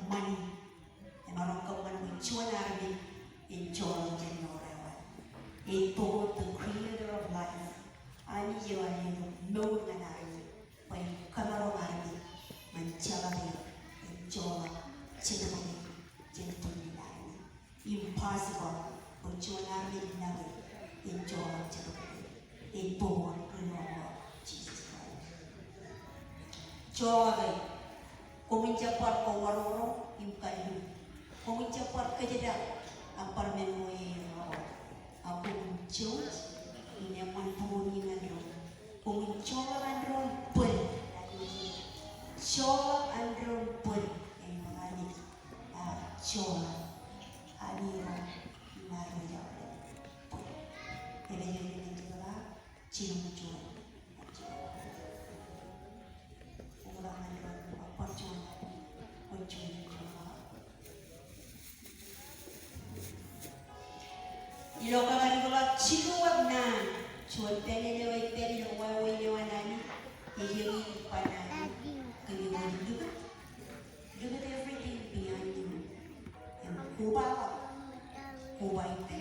money. And marong ka man with Chuanarbi in John Genorewa. Ito, the creator of life. Ani yun, no na namin. Pwede kamarong arbi. Manchalabi in John Chinamani. Gentleman. Impossible. Pag Chuanarbi nabi in John Chinamani. Ito, Jesus Christ. Joy. Kung mencapat kau waroro, imkayu. Kung mencapat kejedak, apa menui aku mencuri, ini aman puni andron. Kung mencoba andron pun, coba andron pun, yang mengani, coba, adira, naru jauh pun. Ini yang juga cium cium. Ilokakan gula ciluat na cuat pene lewat pene lewat lewat nani ini pada keliwan juga everything behind you yang kubah itu.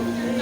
Amen.